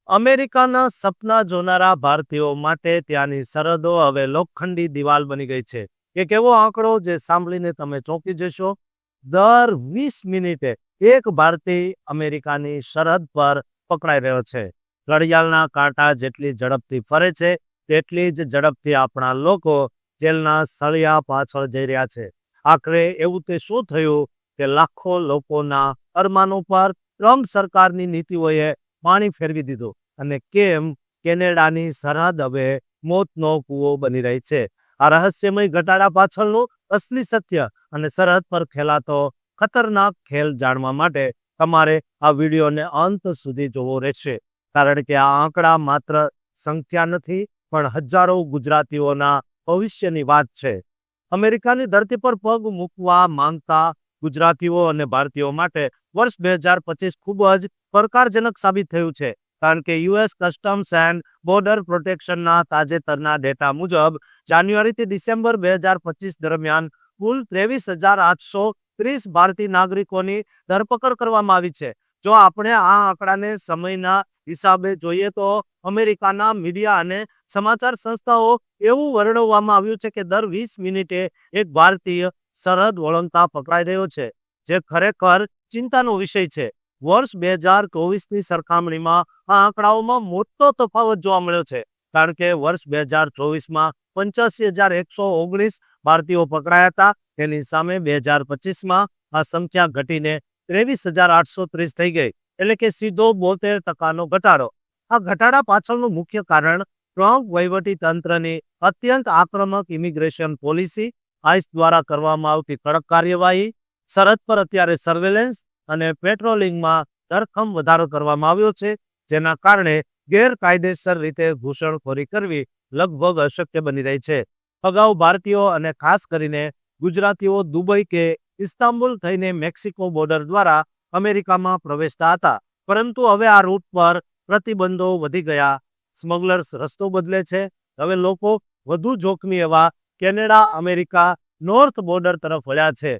અમેરિકાના સપના જોનારા ભારતીયો માટે ત્યાંની સરહદો હવે લોખંડી દિવાલ બની ગઈ છે. એક એવો આંકડો જે સાંભળીને તમે ચોંકી જશો. દર 20 મિનિટે એક ભારતીય અમેરિકાની સરહદ પર પકડાઈ રહ્યો છે. ઘડિયાળના કાંટા જેટલી ઝડપથી ફરે છે તેટલી જ ઝડપથી આપણા લોકો જેલના સળિયા પાછળ જઈ રહ્યા છે. આખરે એવું તે શું થયું કે લાખો લોકોના અરમાનો પર ટ્રમ્પ સરકારની નીતિઓએ પાણી ફેરવી દીધું અને કેમ કેનેડાની સરહદ હવે મોતનો કૂવો બની રહી છે? આ રહસ્યમય ઘટાડા પાછળનું અસલી સત્ય અને સરહદ પર ખેલાતો ખતરનાક ખેલ જાણવા માટે તમારે આ વિડીયોને અંત સુધી જોવો રહેશે. કારણ કે આ આંકડા માત્ર સંખ્યા નથી પણ હજારો ગુજરાતીઓના ભવિષ્યની વાત છે. અમેરિકાની ધરતી પર પગ મૂકવા માંગતા ગુજરાતીઓ અને ભારતીયો માટે વર્ષ 2025 ખૂબ જ પડકારજનક સાબિત થયું છે. કારણ કે યુએસ કસ્ટમ્સ એન્ડ બોર્ડર પ્રોટેક્શનના તાજેતરના ડેટા મુજબ જાન્યુઆરીથી ડિસેમ્બર 2025 દરમિયાન કુલ 23,830 ભારતીય નાગરિકોની ધરપકડ કરવામાં આવી છે. જો આપણે આ આંકડાને સમયના હિસાબે જોઈએ તો અમેરિકાના મીડિયા અને સમાચાર સંસ્થાઓ એવું વર્ણવવામાં આવ્યું છે કે દર 20 મિનિટે એક ભારતીય સરહદ ઓળંગતા પકડાઈ રહ્યો છે, જે ખરેખર ચિંતાનો વિષય છે. વર્ષ 2024ની સરખામણીમાં આ આંકડાઓમાં મોટો તફાવત જોવા મળ્યો છે. કારણ કે વર્ષ 2024માં 85,119 ભારતીયો પકડાયા હતા. તેની સામે 2025માં આ સંખ્યા ઘટીને 23,830 થઈ ગઈ, એટલે કે સીધો 72% ઘટાડો. આ ઘટાડા પાછળનું મુખ્ય કારણ ટ્રમ્પ વહીવટી તંત્રની અત્યંત આક્રમક ઇમિગ્રેશન પોલિસી, આઈસ દ્વારા કરવામાં આવતી કડક કાર્યવાહી, સરહદ પર અત્યારે સર્વેલન્સ અને પેટ્રોલિંગમાં ધરખમ વધારો કરવામાં આવ્યો છે, જેના કારણે ગેરકાયદેસર રીતે ઘૂસણખોરી કરવી લગભગ અશક્ય બની રહી છે. અગાઉ ભારતીયો અને ખાસ કરીને ગુજરાતીઓ દુબઈ કે ઇસ્તાંબુલ થઈને મેક્સિકો બોર્ડર દ્વારા અમેરિકામાં પ્રવેશતા હતા, પરંતુ હવે આ રૂટ પર પ્રતિબંધો વધી ગયા. સ્મગલર્સ રસ્તો બદલે છે. હવે લોકો વધુ જોખમી એવા કેનેડા અમેરિકા નોર્થ બોર્ડર તરફ વળ્યા છે,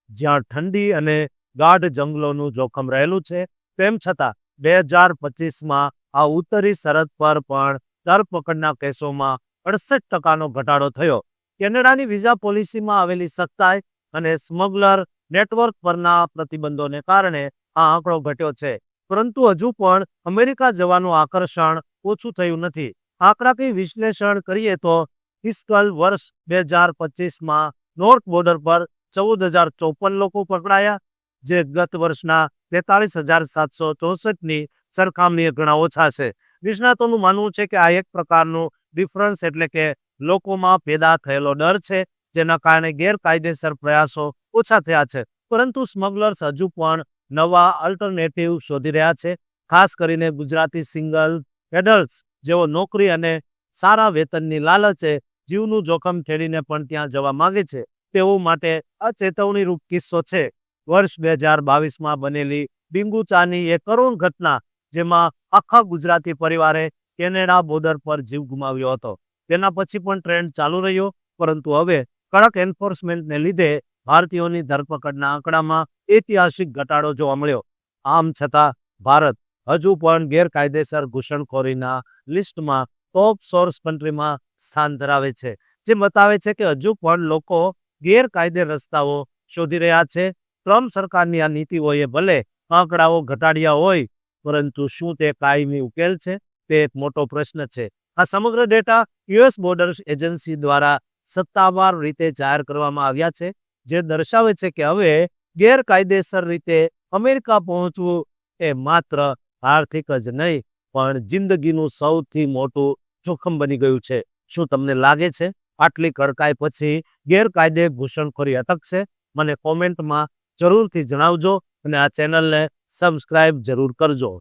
જ્યાં ઠંડી અને ગાઢ જંગલોનું જોખમ રહેલું છે. તેમ છતાં 2025માં આ ઉત્તરી સરહદ પર પણ ધરપકડના કેસોમાં 68%નો ઘટાડો થયો. કેનેડાની વિઝા પોલિસીમાં આવેલી સખ્તાઈ અને સ્મગલર નેટવર્ક પરના પ્રતિબંધોને કારણે આ આંકડો ઘટ્યો છે. પરંતુ હજુ પણ અમેરિકા જવાનું આકર્ષણ ઓછું થયું નથી. આંકડાકીય વિશ્લેષણ કરીએ તો ફિસ્કલ વર્ષ 2025માં નોર્થ બોર્ડર પર 14,054 લોકો પકડાયા, જે ગત વર્ષના 43,764ની સરખામણીએ ઘણા ઓછા છે. નિષ્ણાતોનું માનવું છે કે આ એક પ્રકારનું ડિફરન્સ એટલે કે લોકોમાં પેદા થયેલો ડર છે, જેના કારણે ગેરકાયદેસર પ્રયાસો ઓછા થયા છે. પરંતુ સ્મગલર્સ હજુ પણ નવા અલ્ટરનેટિવ શોધી રહ્યા છે, ખાસ કરીને ગુજરાતી સિંગલ એડલ્ટ્સ જેઓ નોકરી અને સારા વેતનની લાલચે જીવનું જોખમ ખેડીને પણ ત્યાં જવા માંગે છે. તેઓ માટે આ ચેતવણીરૂપ કિસ્સો છે. વર્ષ 2022માં બનેલી ડીંગુચાની એક કરુણ ઘટના, જેમાં આખા ગુજરાતી પરિવારે કેનેડા બોર્ડર પર જીવ ગુમાવ્યો હતો. તેના પછી પણ ટ્રેન્ડ ચાલુ રહ્યો, પરંતુ હવે કડક એન્ફોર્સમેન્ટને લીધે ભારતીયોની ધરપકડના આંકડામાં ઐતિહાસિક ઘટાડો જોવા મળ્યો. આમ છતાં ભારત હજુ પણ ગેરકાયદેસર ઘૂસણખોરીના લિસ્ટમાં ટોપ સોર્સ કન્ટ્રીમાં સ્થાન ધરાવે છે, જે બતાવે છે કે હજુ પણ લોકો ગેરકાયદે રસ્તાઓ શોધી રહ્યા છે. ટ્રમ્પ સરકારની આ નીતિઓએ ભલે આંકડાઓ ઘટાડ્યા હોય, પરંતુ શું તે કાયમી ઉકેલ છે? તે એક મોટો પ્રશ્ન છે. આ સમગ્ર ડેટા યુએસ બોર્ડર એજન્સી દ્વારા સત્તાવાર રીતે જાહેર કરવામાં આવ્યા છે, જે દર્શાવે છે કે હવે ગેરકાયદેસર રીતે અમેરિકા પહોંચવું એ માત્ર આર્થિક જ નહીં પણ જિંદગીનું સૌથી મોટું જોખમ બની ગયું છે. શું તમને લાગે છે આટલી કડકાઈ પછી ગેરકાયદે ઘૂસણખોરી અટકશે? મને કોમેન્ટમાં જરૂરથી જણાવજો અને આ ચેનલને સબસ્ક્રાઇબ જરૂર કરજો.